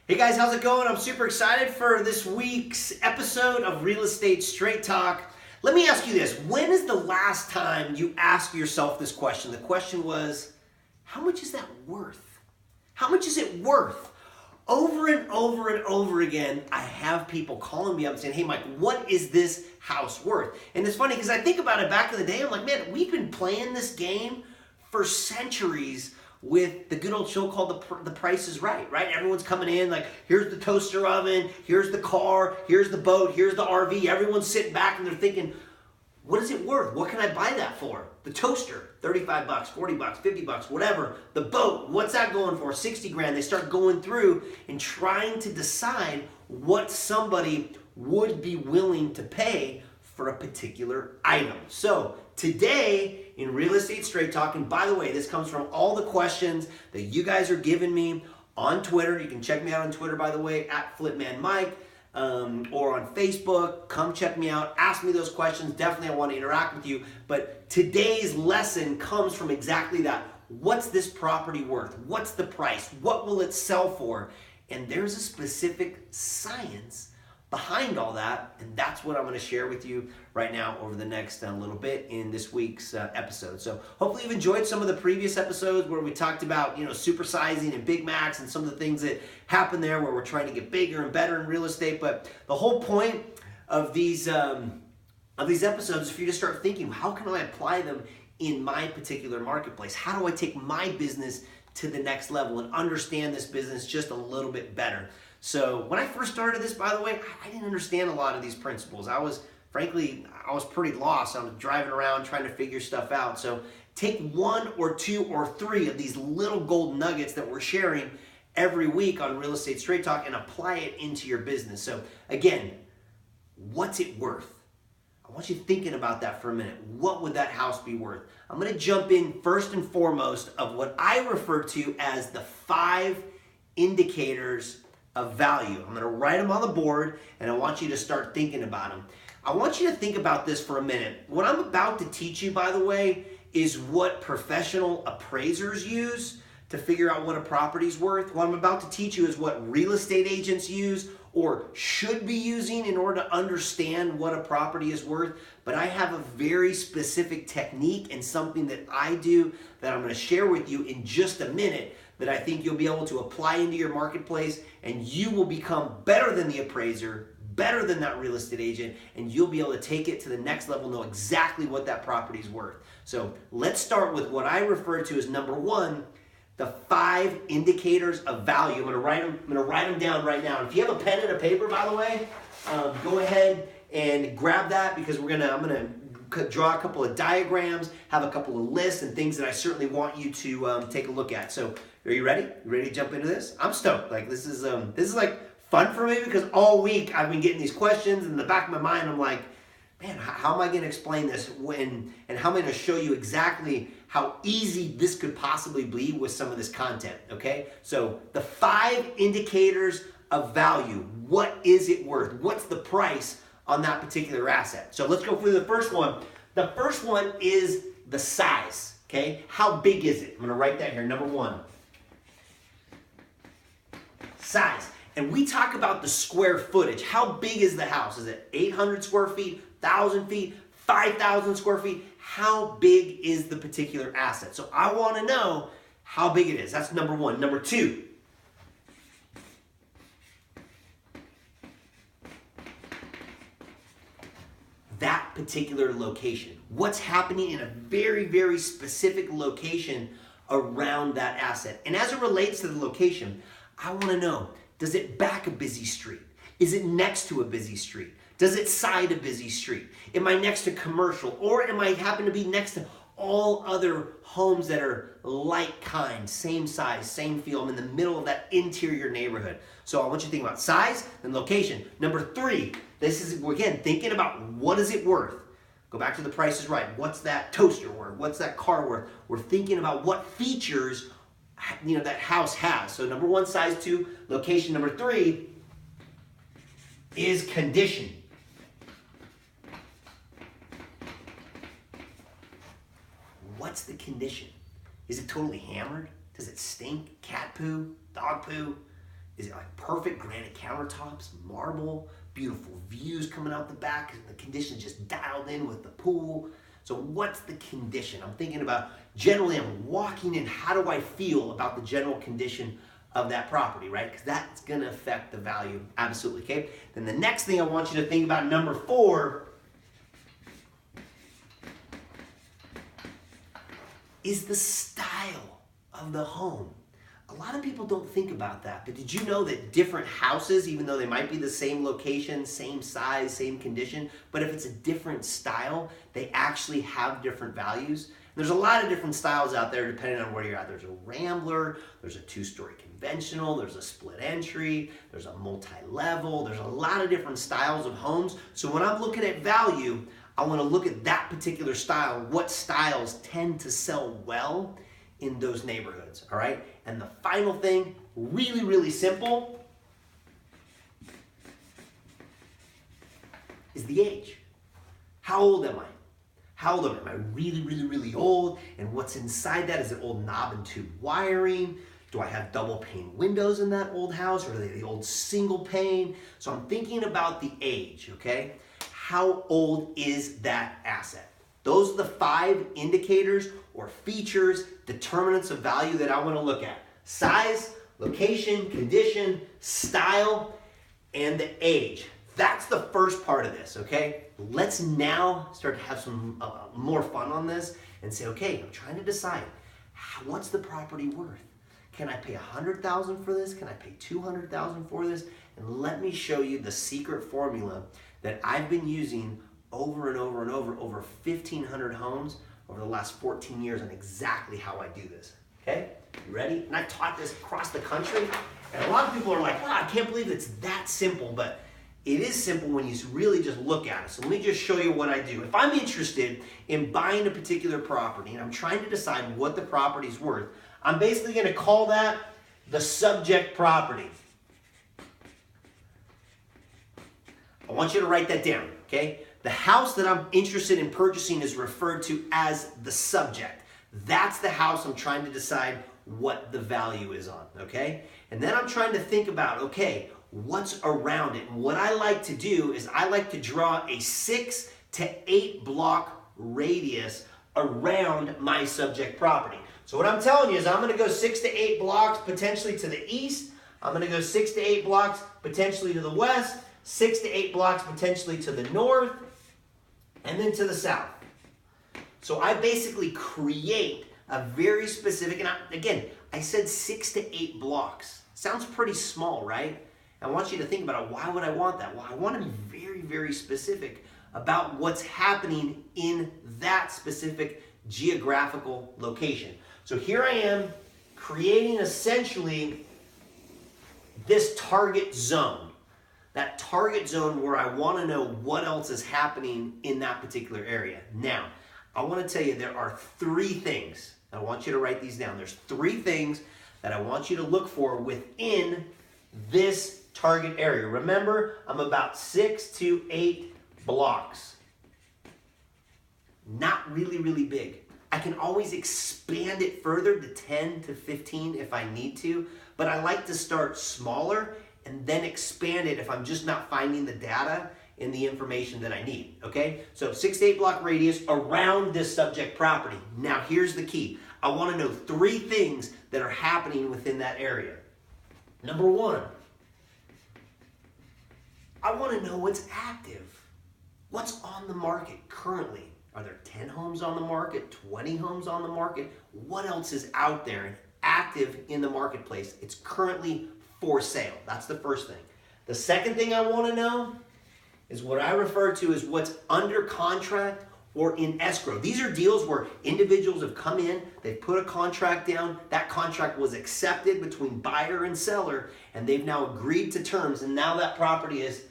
Hey guys, how's it going? I'm super excited for this week's episode of Real Estate Straight Talk. Let me ask you this. When is the last time you asked yourself this question? The question was, how much is that worth? How much is it worth? Over and over and over again, I have people calling me up saying, hey Mike, what is this house worth? And it's funny because I think about it back in the day, I'm like, man, we've been playing this game for centuries with the good old show called The Price is Right, right? Everyone's coming in like, here's the toaster oven, here's the car, here's the boat, here's the RV. Everyone's sitting back and they're thinking, what is it worth? What can I buy that for? The toaster, 35 bucks, 40 bucks, 50 bucks, whatever. The boat, what's that going for? 60 grand. They start going through and trying to decide what somebody would be willing to pay for a particular item. So today in Real Estate Straight Talk, and by the way, this comes from all the questions that you guys are giving me on Twitter. You can check me out on Twitter, by the way, at FlipManMike, or on Facebook. Come check me out. Ask me those questions. Definitely I want to interact with you. But today's lesson comes from exactly that. What's this property worth? What's the price? What will it sell for? And there's a specific science behind all that, and that's what I'm going to share with you right now over the next little bit in this week's episode. So hopefully you've enjoyed some of the previous episodes where we talked about, supersizing and Big Macs and some of the things that happen there where we're trying to get bigger and better in real estate. But the whole point of these episodes is for you to start thinking, how can I apply them in my particular marketplace? How do I take my business to the next level and understand this business just a little bit better? So when I first started this, by the way, I didn't understand a lot of these principles. I was pretty lost. I was driving around trying to figure stuff out. So take one or two or three of these little gold nuggets that we're sharing every week on Real Estate Straight Talk and apply it into your business. So again, what's it worth? I want you thinking about that for a minute. What would that house be worth? I'm going to jump in first and foremost of what I refer to as the 5 indicators of value. I'm going to write them on the board and I want you to start thinking about them. I want you to think about this for a minute. What I'm about to teach you, by the way, is what professional appraisers use to figure out what a property's worth. What I'm about to teach you is what real estate agents use or should be using in order to understand what a property is worth. But I have a very specific technique and something that I do that I'm going to share with you in just a minute that I think you'll be able to apply into your marketplace, and you will become better than the appraiser, better than that real estate agent, and you'll be able to take it to the next level, know exactly what that property is worth. So let's start with what I refer to as number 1, the 5 indicators of value. I'm gonna write them down right now. And if you have a pen and a paper, by the way, go ahead and grab that because I'm gonna draw a couple of diagrams, have a couple of lists and things that I certainly want you to take a look at. So are you ready? You ready to jump into this? I'm stoked. Like this is like fun for me because all week I've been getting these questions and in the back of my mind I'm like, man, how am I going to explain this and how am I going to show you exactly how easy this could possibly be with some of this content, okay? So the 5 indicators of value. What is it worth? What's the price on that particular asset? So let's go through the first one. The first one is the size, okay? How big is it? I'm going to write that here, number 1. Size. And we talk about the square footage. How big is the house? Is it 800 square feet, 1,000 feet, 5,000 square feet? How big is the particular asset? So I want to know how big it is. That's number 1. Number 2. That particular location. What's happening in a very, very specific location around that asset? And as it relates to the location, I want to know, does it back a busy street? Is it next to a busy street? Does it side a busy street? Am I next to commercial? Or am I happen to be next to all other homes that are like kind, same size, same feel? I'm in the middle of that interior neighborhood. So I want you to think about size and location. Number 3, this is, again, thinking about what is it worth? Go back to The Price is Right. What's that toaster worth? What's that car worth? We're thinking about what features that house has. So number 1, size. 2, location. Number 3 is condition. What's the condition? Is it totally hammered? Does it stink? Cat poo? Dog poo? Is it like perfect granite countertops, marble, beautiful views coming out the back, the condition just dialed in with the pool? So what's the condition? I'm thinking about, generally I'm walking in, how do I feel about the general condition of that property, right? Because that's gonna affect the value, absolutely, okay? Then the next thing I want you to think about, number 4, is the style of the home. A lot of people don't think about that, but did you know that different houses, even though they might be the same location, same size, same condition, but if it's a different style, they actually have different values? There's a lot of different styles out there depending on where you're at. There's a Rambler, there's a 2-story conventional, there's a split entry, there's a multi-level, there's a lot of different styles of homes. So when I'm looking at value, I want to look at that particular style. What styles tend to sell well in those neighborhoods, all right? And the final thing, really, really simple, is the age. How old am I? How old am I? Am I really, really, really old? And what's inside that? Is it old knob and tube wiring? Do I have double pane windows in that old house, or are they the old single pane? So I'm thinking about the age, okay? How old is that asset? Those are the 5 indicators or features, determinants of value that I want to look at. Size, location, condition, style, and the age. That's the first part of this, okay? Let's now start to have some more fun on this and say, okay, I'm trying to decide, what's the property worth? Can I pay $100,000 for this? Can I pay $200,000 for this? And let me show you the secret formula that I've been using over and over and over 1,500 homes over the last 14 years on exactly how I do this, okay? You ready? And I've taught this across the country, and a lot of people are like, wow, I can't believe it's that simple, but it is simple when you really just look at it. So let me just show you what I do. If I'm interested in buying a particular property and I'm trying to decide what the property's worth, I'm basically gonna call that the subject property. I want you to write that down, okay? The house that I'm interested in purchasing is referred to as the subject. That's the house I'm trying to decide what the value is on, okay? And then I'm trying to think about, okay, what's around it? And what I like to do is I like to draw a 6 to 8 block radius around my subject property. So what I'm telling you is I'm gonna go 6 to 8 blocks potentially to the east. I'm gonna go 6 to 8 blocks potentially to the west, 6 to 8 blocks potentially to the north, and then to the south. So I basically create a very specific, and again, I said 6 to 8 blocks. Sounds pretty small, right? I want you to think about it. Why would I want that? Well, I want to be very, very specific about what's happening in that specific geographical location. So here I am creating essentially this target zone. That target zone where I want to know what else is happening in that particular area. Now, I want to tell you there are 3 things. I want you to write these down. There's 3 things that I want you to look for within this target area. Remember, I'm about 6 to 8 blocks. Not really, really big. I can always expand it further to 10 to 15 if I need to, but I like to start smaller and then expand it if I'm just not finding the data and the information that I need, okay? So 6 to 8 block radius around this subject property. Now here's the key. I want to know 3 things that are happening within that area. Number 1, I want to know what's active. What's on the market currently? Are there 10 homes on the market, 20 homes on the market? What else is out there and active in the marketplace? It's currently for sale. That's the first thing. The second thing I want to know is what I refer to as what's under contract or in escrow. These are deals where individuals have come in, they've put a contract down, that contract was accepted between buyer and seller, and they've now agreed to terms, and now that property is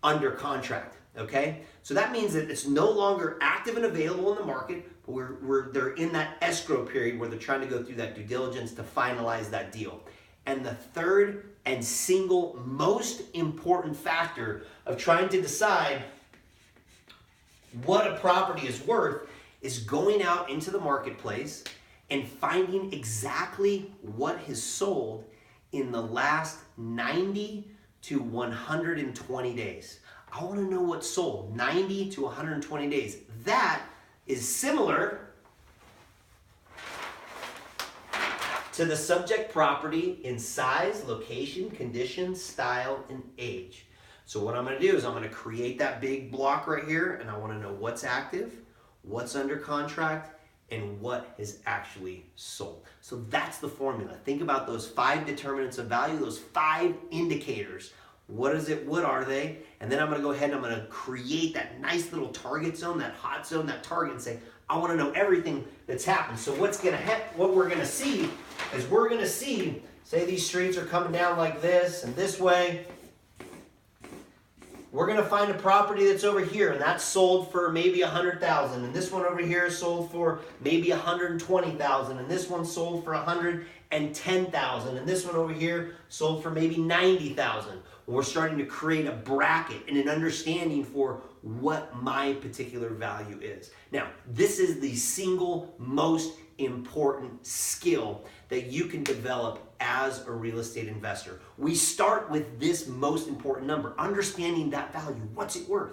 under contract, okay? So that means that it's no longer active and available in the market, but they're in that escrow period where they're trying to go through that due diligence to finalize that deal. And the third and single most important factor of trying to decide what a property is worth is going out into the marketplace and finding exactly what has sold in the last 90 to 120 days. I want to know what sold 90 to 120 days. That is similar to the subject property in size, location, condition, style, and age. So what I'm going to do is I'm going to create that big block right here, and I want to know what's active, what's under contract, and what is actually sold. So that's the formula. Think about those 5 determinants of value, those 5 indicators. What is it? What are they? And then I'm going to go ahead and I'm going to create that nice little target zone, that hot zone, that target, and say, I want to know everything that's happened. So what we're going to see is we're going to see, say these streets are coming down like this and this way. We're going to find a property that's over here, and that's sold for maybe $100,000, and this one over here is sold for maybe $120,000, and this one sold for $110,000, and this one over here sold for maybe $90,000. We're starting to create a bracket and an understanding for what my particular value is. Now, this is the single most important skill that you can develop as a real estate investor. We start with this most important number, understanding that value. What's it worth?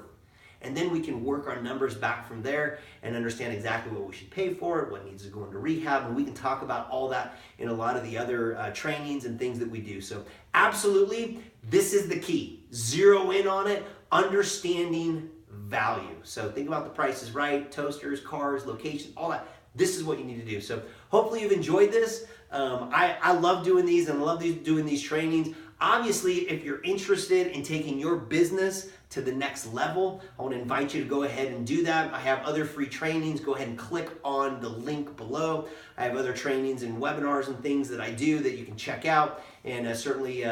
And then we can work our numbers back from there and understand exactly what we should pay for it, what needs to go into rehab, and we can talk about all that in a lot of the other trainings and things that we do. So absolutely, this is the key. Zero in on it, understanding value. So think about the prices, right? Toasters, cars, location, all that. This is what you need to do. So hopefully you've enjoyed this. I love doing these and love doing these trainings. Obviously, if you're interested in taking your business to the next level, I want to invite you to go ahead and do that. I have other free trainings. Go ahead and click on the link below. I have other trainings and webinars and things that I do that you can check out and certainly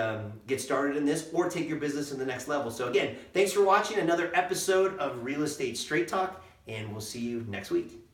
get started in this or take your business to the next level. So again, thanks for watching another episode of Real Estate Straight Talk, and we'll see you next week.